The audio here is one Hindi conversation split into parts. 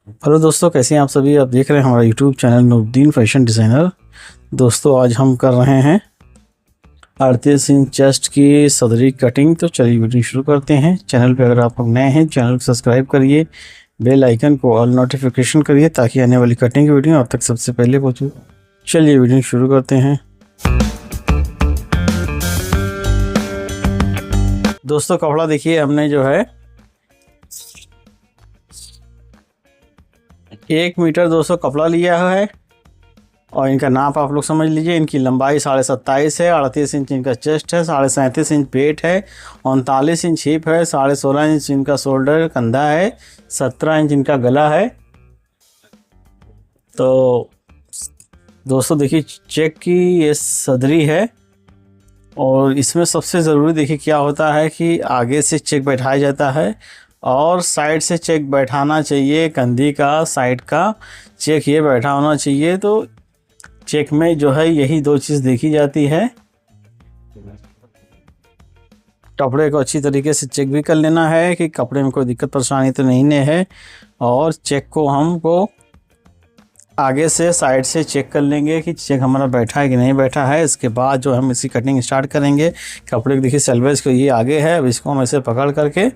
हेलो दोस्तों, कैसे हैं आप सभी। आप देख रहे हैं हमारा YouTube channel Nooruddin fashion designer. दोस्तों आज हम कर रहे हैं 38 इंच चेस्ट की सदरी कटिंग। तो चलिए वीडियो शुरू करते हैं। चैनल पे अगर आप लोग नए हैं, चैनल को सब्सक्राइब करिए, बेल आइकन को ऑल नोटिफिकेशन करिए ताकि आने वाली कटिंग की वीडियो आप तक सबसे पहले पहुँचे। चलिए वीडियो शुरू करते हैं। दोस्तों कपड़ा देखिए, हमने जो है 1 मीटर 200 कपड़ा लिया है और इनका नाप आप लोग समझ लीजिए। इनकी लंबाई 27.5 है, 38 इंच इनका चेस्ट है, 37.5 इंच पेट है, 39 इंच हिप है, 16.5 इंच इनका शोल्डर कंधा है, 17 इंच इनका गला है। तो दोस्तों देखिए, चेक की ये सदरी है और इसमें सबसे ज़रूरी देखिए क्या होता है कि आगे से चेक बैठाया जाता है और साइड से चेक बैठाना चाहिए। कंधी का, साइड का चेक ये बैठा होना चाहिए। तो चेक में जो है यही दो चीज़ देखी जाती है। कपड़े को अच्छी तरीके से चेक भी कर लेना है कि कपड़े में कोई दिक्कत परेशानी तो नहीं है, और चेक को हमको आगे से साइड से चेक कर लेंगे कि चेक हमारा बैठा है कि नहीं बैठा है। इसके बाद जो हम इसकी कटिंग स्टार्ट करेंगे। कपड़े को देखिए, सेल्वेज को ये आगे है। अब इसको हम ऐसे पकड़ करके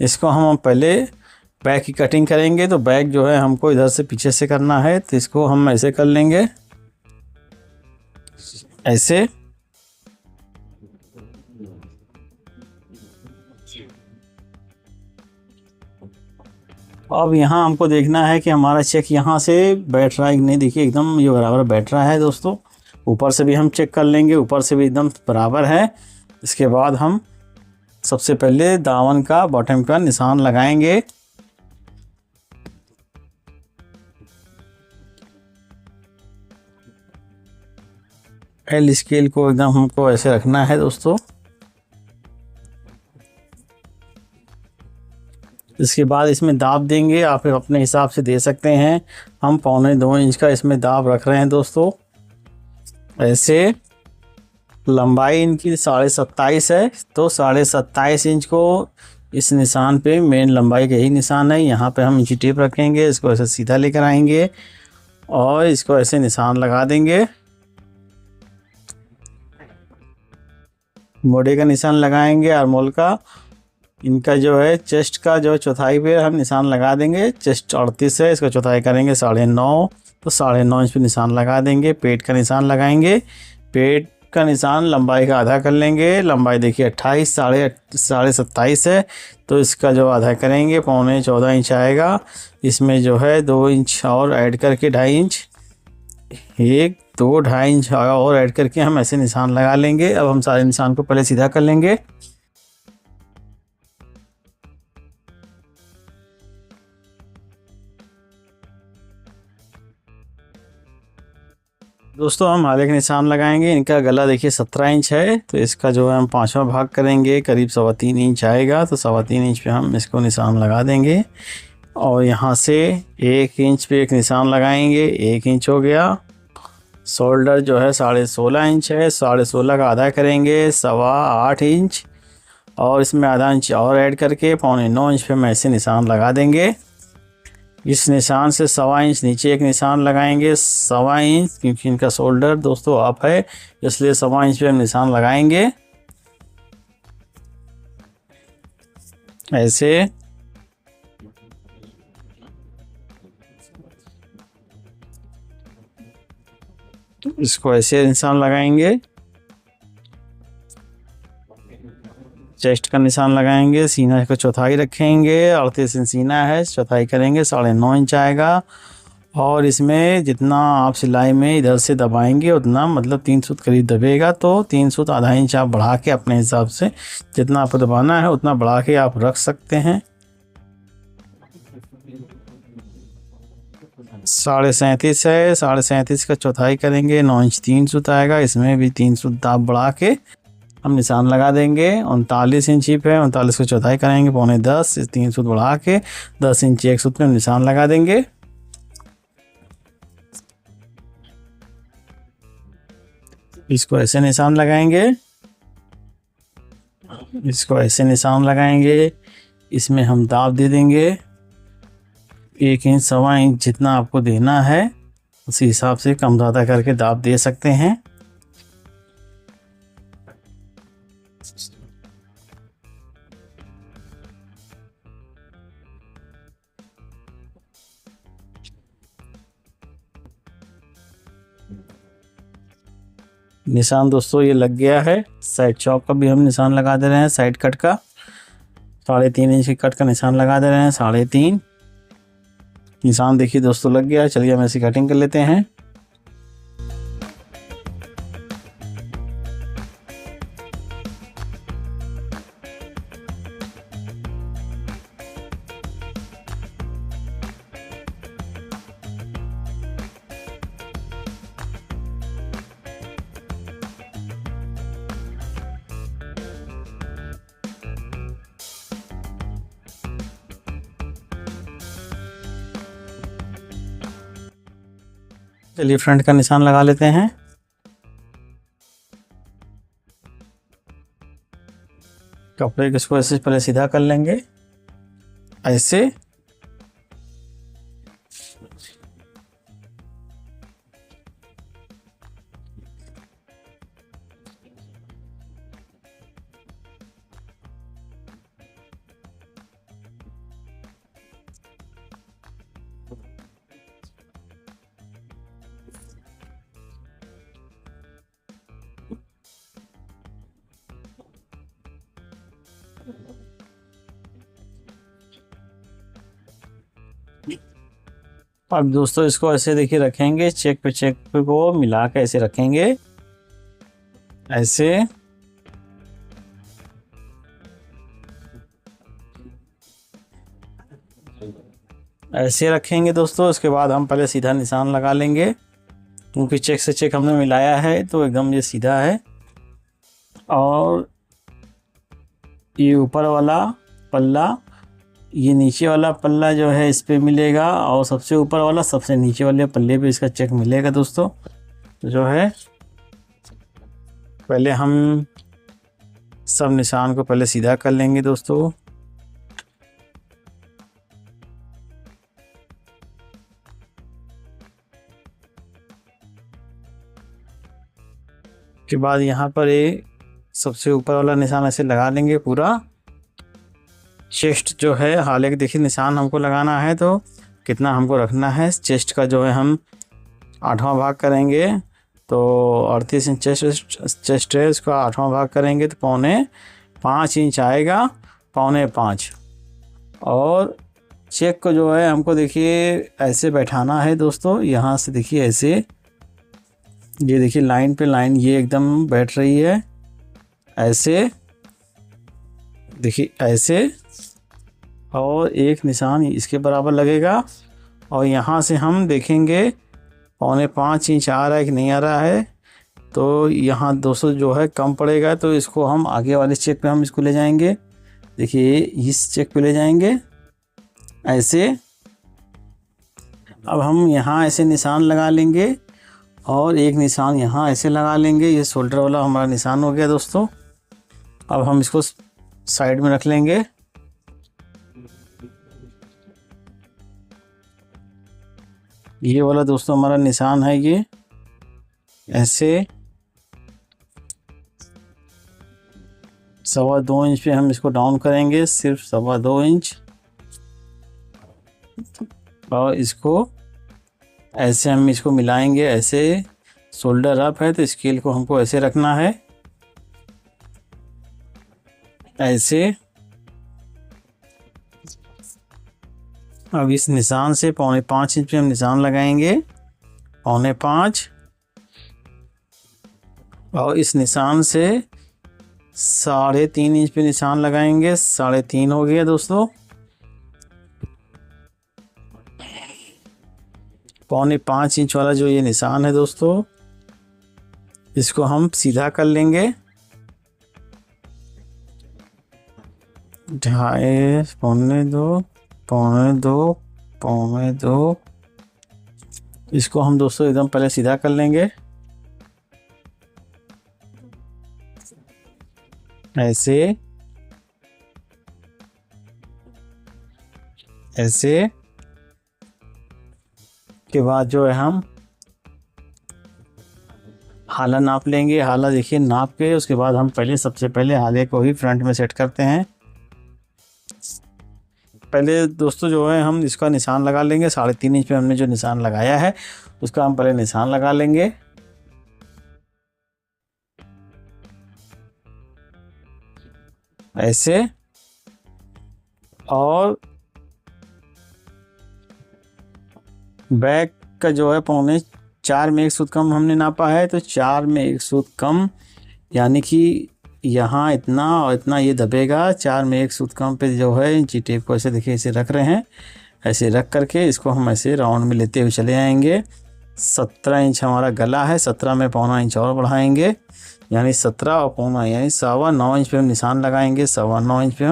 इसको हम पहले बैक की कटिंग करेंगे। तो बैक जो है हमको इधर से पीछे से करना है, तो इसको हम ऐसे कर लेंगे, ऐसे। अब यहाँ हमको देखना है कि हमारा चेक यहाँ से बैठ रहा है कि नहीं। देखिए एकदम ये बराबर बैठ रहा है दोस्तों। ऊपर से भी हम चेक कर लेंगे, ऊपर से भी एकदम बराबर है। इसके बाद हम सबसे पहले दामन का, बॉटम का निशान लगाएंगे। एल स्केल को एकदम हमको ऐसे रखना है दोस्तों। इसके बाद इसमें दाब देंगे, आप अपने हिसाब से दे सकते हैं। हम 1.25 इंच का इसमें दाब रख रहे हैं दोस्तों। ऐसे लंबाई इनकी 27.5 है, तो 27.5 इंच को इस निशान पे, मेन लंबाई का यही निशान है, यहाँ पे हम इंची टेप रखेंगे। इसको ऐसे सीधा लेकर आएंगे और इसको ऐसे निशान लगा देंगे। मोड़े का निशान लगाएंगे, आर्मोल का। इनका जो है चेस्ट का जो चौथाई पे हम निशान लगा देंगे। चेस्ट 38 है, इसका चौथाई करेंगे 9.5, तो 9.5 इंच पे निशान लगा देंगे। पेट का निशान लगाएंगे। पेट का निशान लंबाई का आधा कर लेंगे। लंबाई देखिए 28, 27.5 है, तो इसका जो आधा करेंगे 14.25 इंच आएगा। इसमें जो है 2 इंच और ऐड करके 2.5 इंच, 1, 2, 2.5 इंच और ऐड करके हम ऐसे निशान लगा लेंगे। अब हम सारे निशान को पहले सीधा कर लेंगे। दोस्तों हम आगे के निशान लगाएंगे। इनका गला देखिए 17 इंच है, तो इसका जो है हम 5वां भाग करेंगे, करीब 3.25 इंच आएगा। तो 3.25 इंच पे हम इसको निशान लगा देंगे और यहाँ से 1 इंच पे एक निशान लगाएंगे। 1 इंच हो गया। शोल्डर जो है 16.5 इंच है, 16.5 का आधा करेंगे 8.25 इंच, और इसमें आधा इंच और ऐड करके 9.25 इंच पे हम ऐसे निशान लगा देंगे। इस निशान से 1.25 इंच नीचे एक निशान लगाएंगे, 1.25 इंच, क्योंकि इनका शोल्डर दोस्तों अप है, इसलिए 1.25 इंच पे हम निशान लगाएंगे ऐसे। इसको ऐसे निशान लगाएंगे। चेस्ट का निशान लगाएंगे। सीना का चौथाई रखेंगे, 38 इंच सीना है, चौथाई करेंगे 9.5 इंच आएगा। और इसमें जितना आप सिलाई में इधर से दबाएंगे उतना, मतलब 3 सूत करीब दबेगा, तो 3 सूत आधा इंच आप बढ़ा के अपने हिसाब से जितना आपको दबाना है उतना बढ़ा के आप रख सकते हैं। 37.5 है, 37.5 का चौथाई करेंगे 9 इंच 3 सूत आएगा। इसमें भी 3 सूत दाब बढ़ा के हम निशान लगा देंगे। 39 इंच हिप है, 39 को चौथाई करेंगे 9.25, 3 सूत बढ़ा के 10 इंच 1 सूत में निशान लगा देंगे। इसको ऐसे निशान लगाएंगे, इसको ऐसे निशान लगाएंगे। इसमें हम दाब दे देंगे। 1 इंच 1.25 इंच जितना आपको देना है उसी हिसाब से कम ज़्यादा करके दाब दे सकते हैं। निशान दोस्तों ये लग गया है। साइड चौक का भी हम निशान लगा दे रहे हैं। साइड कट का 3.5 इंच की कट का निशान लगा दे रहे हैं। 3.5 निशान देखिए दोस्तों लग गया है। चलिए हम ऐसी कटिंग कर लेते हैं। चलिए फ्रंट का निशान लगा लेते हैं। कपड़े को इसको ऐसे पहले सीधा कर लेंगे ऐसे। अब दोस्तों इसको ऐसे देखिए रखेंगे, चेक पे चेक पे को मिला के ऐसे रखेंगे ऐसे। ऐसे रखेंगे दोस्तों। इसके बाद हम पहले सीधा निशान लगा लेंगे क्योंकि चेक से चेक हमने मिलाया है तो एकदम ये सीधा है। और ये ऊपर वाला पल्ला, ये नीचे वाला पल्ला जो है इस पे मिलेगा और सबसे ऊपर वाला सबसे नीचे वाले पल्ले पे इसका चेक मिलेगा दोस्तों। तो जो है पहले हम सब निशान को पहले सीधा कर लेंगे दोस्तों। के बाद यहाँ पर ये सबसे ऊपर वाला निशान ऐसे लगा लेंगे पूरा। चेस्ट जो है हालांकि देखिए निशान हमको लगाना है तो कितना हमको रखना है। चेस्ट का जो है हम 8वां भाग करेंगे तो 38 इंच चेस्ट है, इसका 8वां भाग करेंगे तो 4.25 इंच आएगा। 4.25 और चेक को जो है हमको देखिए ऐसे बैठाना है दोस्तों। यहाँ से देखिए ऐसे, ये देखिए लाइन पे लाइन ये एकदम बैठ रही है ऐसे, देखिए ऐसे। और एक निशान इसके बराबर लगेगा और यहाँ से हम देखेंगे 4.25 इंच आ रहा है कि नहीं आ रहा है। तो यहाँ 200 जो है कम पड़ेगा तो इसको हम आगे वाले चेक पे हम इसको ले जाएंगे। देखिए इस चेक पे ले जाएंगे ऐसे। अब हम यहाँ ऐसे निशान लगा लेंगे और एक निशान यहाँ ऐसे लगा लेंगे। ये शोल्डर वाला हमारा निशान हो गया दोस्तों। अब हम इसको साइड में रख लेंगे। ये वाला दोस्तों हमारा निशान है, ये ऐसे 2.25 इंच पे हम इसको डाउन करेंगे, सिर्फ 2.25 इंच। और इसको ऐसे हम इसको मिलाएंगे ऐसे। शोल्डर अप है तो स्केल को हमको ऐसे रखना है ऐसे। अब इस निशान से 4.25 इंच पे हम निशान लगाएंगे 4.25 और इस निशान से 3.5 इंच पे निशान लगाएंगे। 3.5 हो गया दोस्तों। 4.25 इंच वाला जो ये निशान है दोस्तों, इसको हम सीधा कर लेंगे 2.5, 2.25, 2.25, 2.25। इसको हम दोस्तों एकदम पहले सीधा कर लेंगे ऐसे ऐसे। के बाद जो है हम हाला नाप लेंगे। हाला देखिए नाप के उसके बाद हम सबसे पहले हाले को ही फ्रंट में सेट करते हैं। पहले दोस्तों जो है हम इसका निशान लगा लेंगे। 3.5 इंच पे हमने जो निशान लगाया है उसका हम पहले निशान लगा लेंगे। ऐसे, और बैक का जो है 4.25 में 1 सूत कम हमने नापा है, तो 4 में 1 सूत कम, यानी कि यहाँ इतना और इतना ये दबेगा। 4 में 1 सूत कम पे जो है इंची टेप को ऐसे देखिए ऐसे रख रहे हैं। ऐसे रख करके इसको हम ऐसे राउंड में लेते हुए चले आएंगे। 17 इंच हमारा गला है, 17 में 1.25 इंच और बढ़ाएंगे, यानी 17 और 1.25 यानी 9.25 इंच पे हम निशान लगाएंगे। 9.25 इंच पे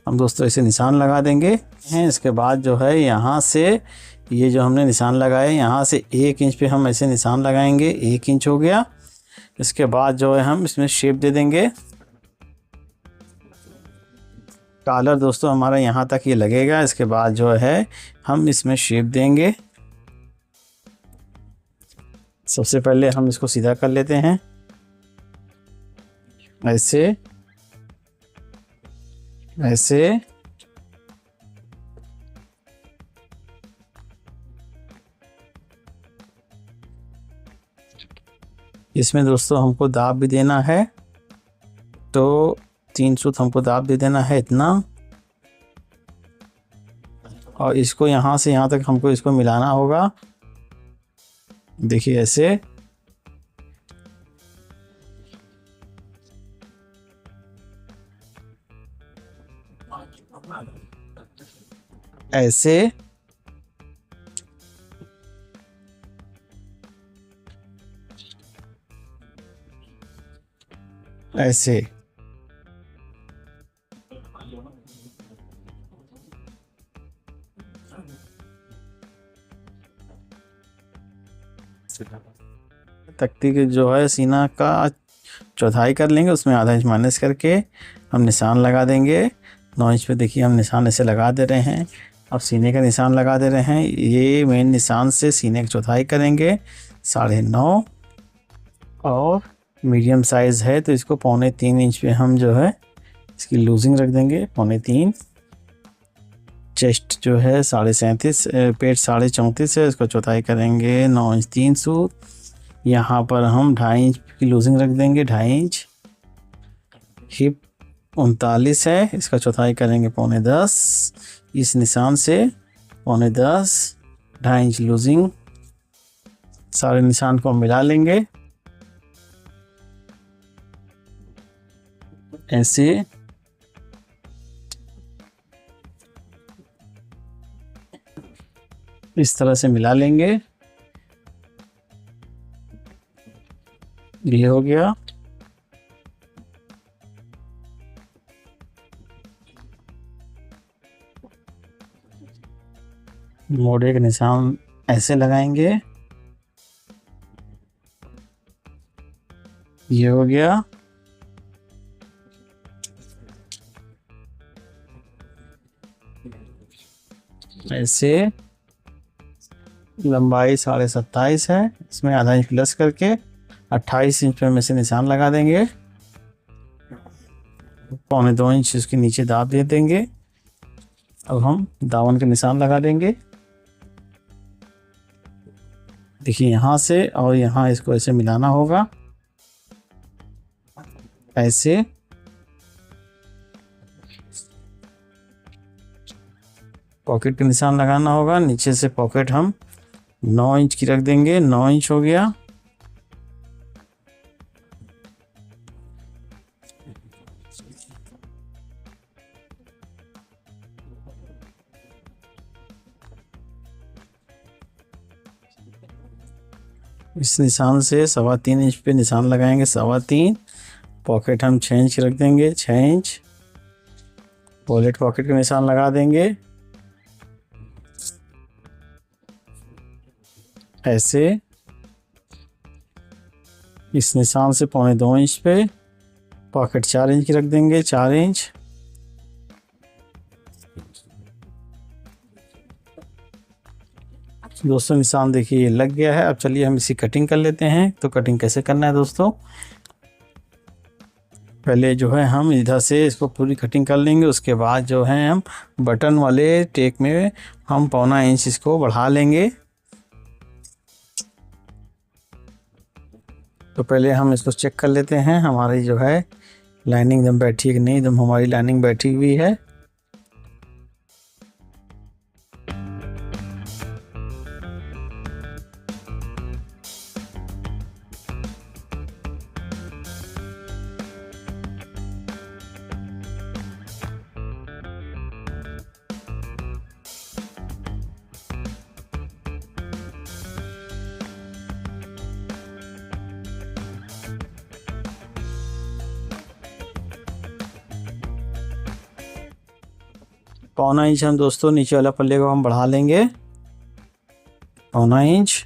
हम दोस्तों ऐसे निशान लगा देंगे। इसके बाद जो है यहाँ से ये जो हमने निशान लगाए यहाँ से 1 इंच पे हम ऐसे निशान लगाएंगे। 1 इंच हो गया। इसके बाद जो है हम इसमें शेप दे देंगे। कॉलर दोस्तों हमारा यहाँ तक ये लगेगा। इसके बाद जो है हम इसमें शेप देंगे। सबसे पहले हम इसको सीधा कर लेते हैं ऐसे ऐसे। इसमें दोस्तों हमको दाब भी देना है, तो 3 सूत हमको दाब दे देना है इतना, और इसको यहाँ से यहाँ तक हमको इसको मिलाना होगा। देखिए ऐसे, ऐसे, ऐसे। तख्ती के जो है सीना का चौथाई कर लेंगे, उसमें आधा इंच माइनस करके हम निशान लगा देंगे। 9 इंच पे देखिए हम निशान ऐसे लगा दे रहे हैं। अब सीने का निशान लगा दे रहे हैं। ये मेन निशान से सीने की चौथाई करेंगे 9.5, और मीडियम साइज़ है तो इसको 3.25 इंच पे हम जो है इसकी लूजिंग रख देंगे 3.25। चेस्ट जो है 37.5, पेट 34.5 है, इसको चौथाई करेंगे 9 इंच 3 सूत। यहाँ पर हम 2.5 इंच की लूजिंग रख देंगे, 2.5 इंच। हिप 39 है, इसका चौथाई करेंगे 9.25। इस निशान से 9.25, 2.5 इंच लूजिंग। सारे निशान को मिला लेंगे ऐसे। इस तरह से मिला लेंगे। ये हो गया। मोड़े का निशान ऐसे लगाएंगे। ये हो गया। ऐसे लंबाई 27.5 है, इसमें आधा इंच प्लस करके 28 इंच पे हम ऐसे निशान लगा देंगे। 2.25 इंच इसके नीचे दाब दे देंगे। अब हम दामन के निशान लगा देंगे। देखिए यहाँ से और यहाँ इसको ऐसे मिलाना होगा ऐसे। पॉकेट के निशान लगाना होगा। नीचे से पॉकेट हम 9 इंच की रख देंगे। 9 इंच हो गया। इस निशान से 3.25 इंच पे निशान लगाएंगे। 3.25। पॉकेट हम 6 इंच रख देंगे। 6 इंच वॉलेट पॉकेट का निशान लगा देंगे ऐसे। इस निशान से 2.25 इंच पे पॉकेट 4 इंच की रख देंगे। 4 इंच। दोस्तों निशान देखिए ये लग गया है। अब चलिए हम इसकी कटिंग कर लेते हैं। तो कटिंग कैसे करना है दोस्तों, पहले जो है हम इधर से इसको पूरी कटिंग कर लेंगे। उसके बाद जो है हम बटन वाले टेक में हम 1.25 इंच इसको बढ़ा लेंगे। तो पहले हम इसको चेक कर लेते हैं हमारी जो है लाइनिंग एकदम बैठी है कि नहीं। एकदम हमारी लाइनिंग बैठी हुई है। पौना इंच हम दोस्तों नीचे वाला पल्ले को हम बढ़ा लेंगे, 1.25 इंच।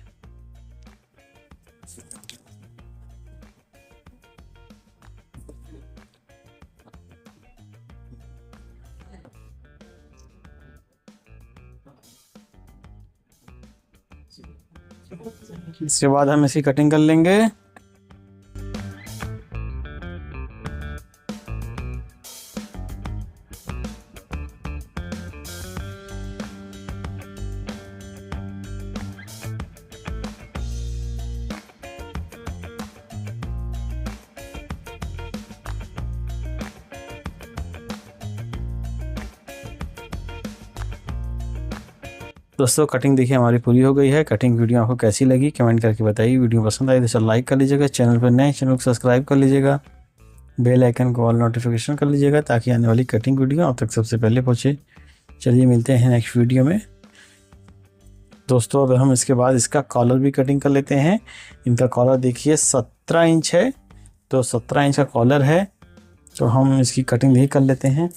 इसके बाद हम इसकी कटिंग कर लेंगे। दोस्तों कटिंग देखिए हमारी पूरी हो गई है। कटिंग वीडियो आपको कैसी लगी कमेंट करके बताइए। वीडियो पसंद आई तो लाइक कर लीजिएगा, चैनल पर नए चैनल को सब्सक्राइब कर लीजिएगा, बेल आइकन को ऑल नोटिफिकेशन कर लीजिएगा ताकि आने वाली कटिंग वीडियो आप तक सबसे पहले पहुँचे। चलिए मिलते हैं नेक्स्ट वीडियो में। दोस्तों अब हम इसके बाद इसका कॉलर भी कटिंग कर लेते हैं। इनका कॉलर देखिए 17 इंच है, तो 17 इंच का कॉलर है। तो हम इसकी कटिंग भी कर लेते हैं।